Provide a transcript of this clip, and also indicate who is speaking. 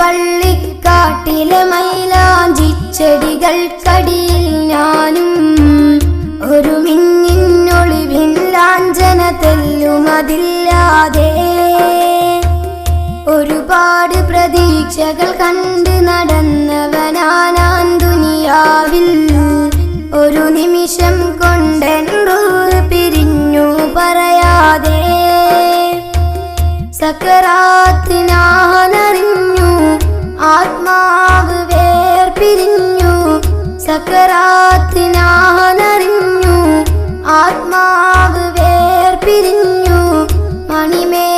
Speaker 1: വള്ളിക്കാട്ടിലെ മൈലാഞ്ചിച്ചെടികൾക്കടിയിൽ ഞാനും ഒരു മിന്നിന്നൊളിവിൻ തെല്ലുമതില്ലാതെ ഒരുപാട് പ്രതീക്ഷകൾ കണ്ട് നടന്നവനാൻ ദുനിയാവിൽ ഒരു നിമിഷം കൊണ്ടെന്നു പിരിഞ്ഞു പറയാതെ സക്കറാത്ത് ഞാനറിഞ്ഞു ആത്മാവ് വേർപിരിഞ്ഞു സക്കറാത്ത് ഞാനറിഞ്ഞു ആത്മാവ് വേർപിരിഞ്ഞു മണിമേ